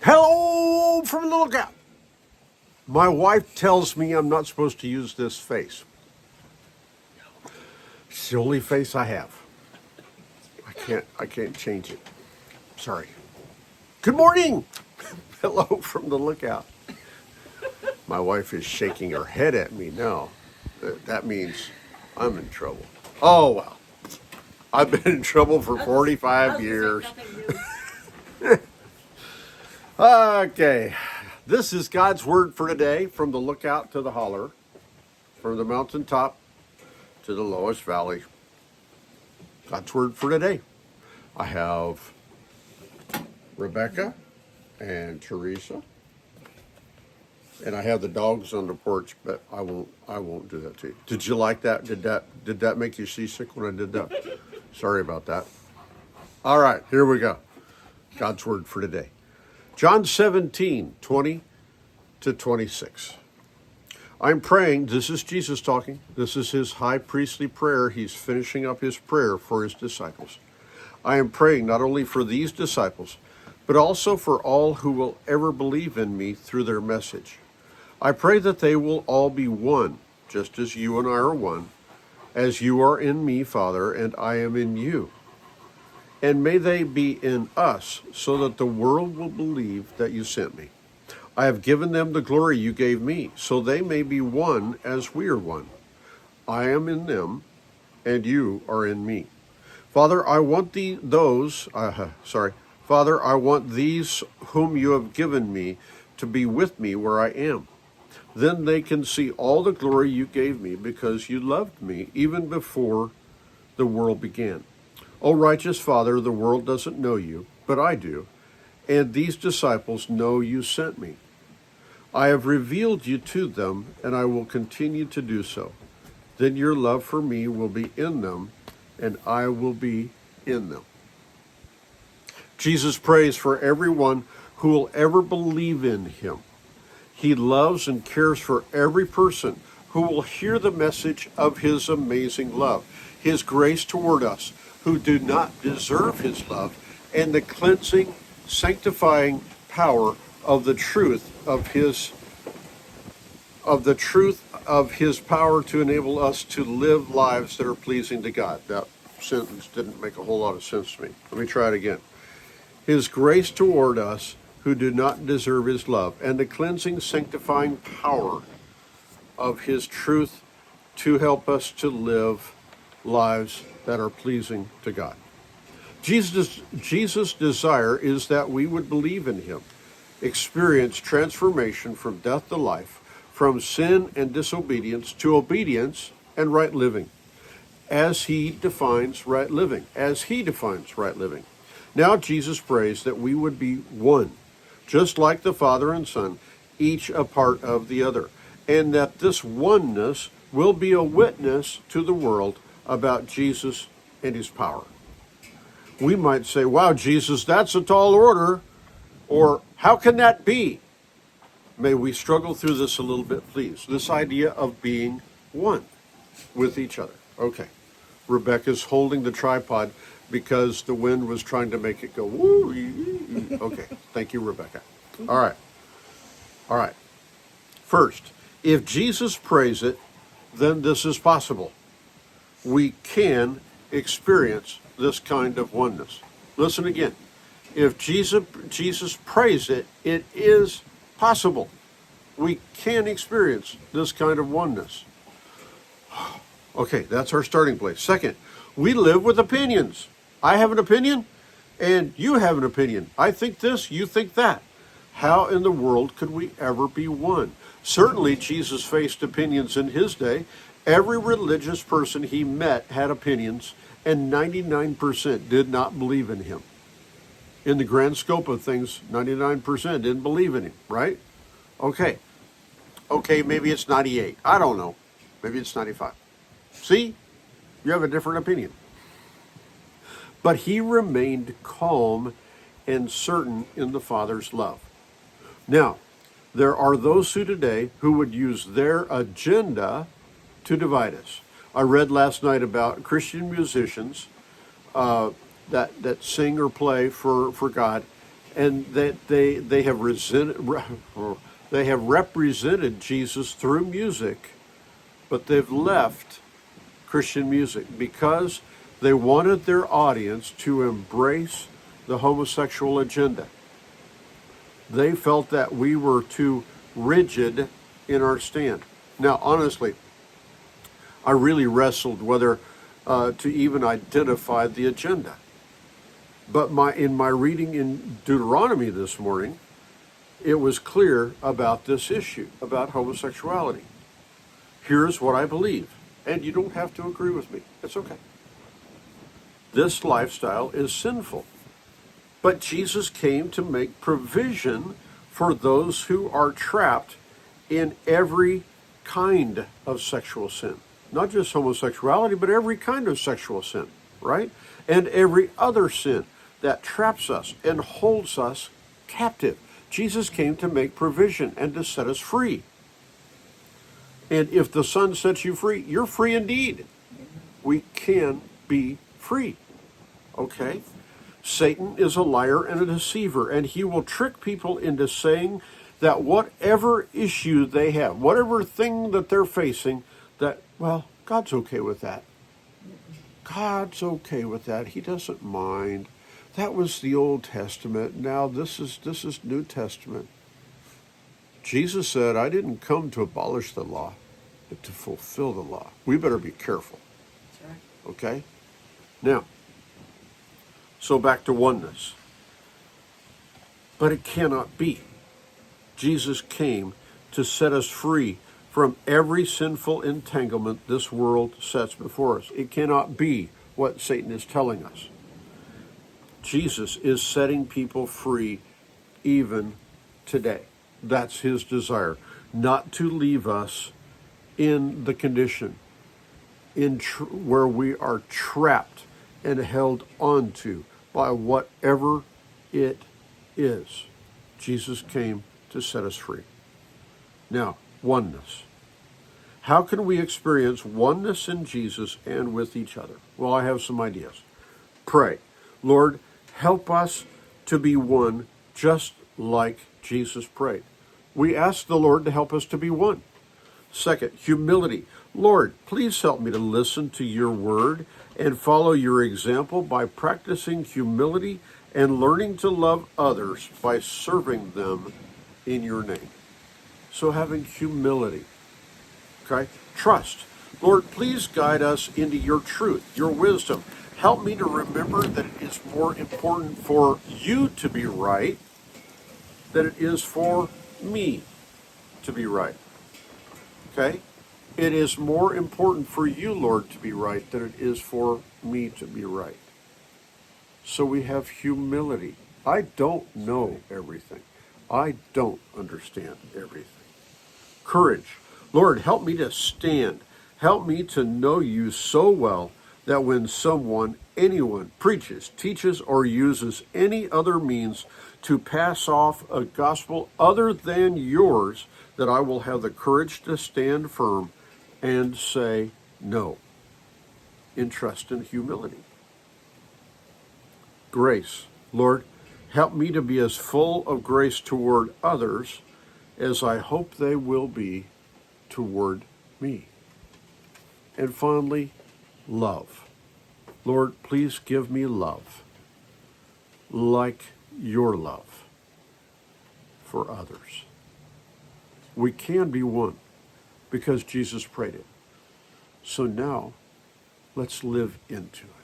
Hello from the lookout. My wife tells me I'm not supposed to use this face. It's the only face I have. I can't change it. Sorry. Good morning. Hello from the lookout. My wife is shaking her head at me now. That means I'm in trouble. Oh, well. I've been in trouble for 45 years. Okay. This is God's word for today, from the lookout to the holler, from the mountaintop to the lowest valley. God's word for today. I have Rebecca and Teresa, and I have the dogs on the porch, but I won't do that to you. Did you like that? Did that make you seasick when I did that? Sorry about that. All right, here we go. God's word for today. John 17, 20 to 26. I'm praying, this is Jesus talking, this is his high priestly prayer. He's finishing up his prayer for his disciples. I am praying not only for these disciples, but also for all who will ever believe in me through their message. I pray that they will all be one, just as you and I are one, as you are in me, Father, and I am in you. And may they be in us, so that the world will believe that you sent me. I have given them the glory you gave me, so they may be one as we are one. I am in them, and you are in me. Father, I want Father, I want these whom you have given me to be with me where I am. Then they can see all the glory you gave me, because you loved me even before the world began. O righteous Father, the world doesn't know you, but I do, and these disciples know you sent me. I have revealed you to them, and I will continue to do so. Then your love for me will be in them, and I will be in them. Jesus prays for everyone who will ever believe in him. He loves and cares for every person who will hear the message of his amazing love, his grace toward us, who do not deserve his love, and the cleansing, sanctifying power of the truth of his power to enable us to live lives that are pleasing to God. That sentence didn't make a whole lot of sense to me. Let me try it again. His grace toward us who do not deserve his love, and the cleansing, sanctifying power of his truth to help us to live lives that are pleasing to God. Jesus' desire is that we would believe in him, experience transformation from death to life, from sin and disobedience to obedience and right living, as he defines right living. Now Jesus prays that we would be one, just like the Father and Son, each a part of the other, and that this oneness will be a witness to the world about Jesus and his power. We might say, wow, Jesus, that's a tall order, or how can that be? May we struggle through this a little bit, please. This idea of being one with each other. Okay. Rebecca's holding the tripod because the wind was trying to make it go woo. Okay. Thank you, Rebecca. All right. First, if Jesus prays it, then this is possible. We can experience this kind of oneness. Listen again. If Jesus prays it, it is possible. We can experience this kind of oneness. Okay, that's our starting place. Second, we live with opinions. I have an opinion, and you have an opinion. I think this, you think that. How in the world could we ever be one? Certainly, Jesus faced opinions in his day. Every religious person he met had opinions, and 99% did not believe in him. In the grand scope of things, 99% didn't believe in him, right? Okay, maybe it's 98. I don't know. Maybe it's 95. See? You have a different opinion. But he remained calm and certain in the Father's love. Now, there are those who would use their agenda to divide us. I read last night about Christian musicians that sing or play for God, and that they have they have represented Jesus through music, but they've left Christian music because they wanted their audience to embrace the homosexual agenda. They felt that we were too rigid in our stand. Now, honestly, I really wrestled whether to even identify the agenda. But in my reading in Deuteronomy this morning, it was clear about this issue, about homosexuality. Here's what I believe, and you don't have to agree with me. It's okay. This lifestyle is sinful. But Jesus came to make provision for those who are trapped in every kind of sexual sin. Not just homosexuality, but every kind of sexual sin, right? And every other sin that traps us and holds us captive. Jesus came to make provision and to set us free. And if the Son sets you free, you're free indeed. We can be free. Okay? Satan is a liar and a deceiver, and he will trick people into saying that whatever issue they have, whatever thing that they're facing, that, well, God's okay with that. God's okay with that. He doesn't mind. That was the Old Testament. Now this is New Testament. Jesus said, I didn't come to abolish the law, but to fulfill the law. We better be careful. That's right. Okay? Now, so back to oneness. But it cannot be. Jesus came to set us free from every sinful entanglement this world sets before us. It cannot be what Satan is telling us. Jesus is setting people free even today. That's his desire, not to leave us in the condition where we are trapped and held onto by whatever it is. Jesus came to set us free. Now, oneness. How can we experience oneness in Jesus and with each other? Well, I have some ideas. Pray. Lord, help us to be one just like Jesus prayed. We ask the Lord to help us to be one. Second, humility. Lord, please help me to listen to your word and follow your example by practicing humility and learning to love others by serving them in your name. So having humility. Okay? Trust. Lord, please guide us into your truth, your wisdom. Help me to remember that it is more important for you to be right than it is for me to be right. Okay? It is more important for you, Lord, to be right than it is for me to be right. So we have humility. I don't know everything. I don't understand everything. Courage. Lord, help me to stand. Help me to know you so well that when anyone preaches, teaches, or uses any other means to pass off a gospel other than yours, that I will have the courage to stand firm and say no in trust and humility. Grace. Lord, help me to be as full of grace toward others as I hope they will be toward me. And finally, love. Lord, please give me love like your love for others. We can be one because Jesus prayed it. So now, let's live into it.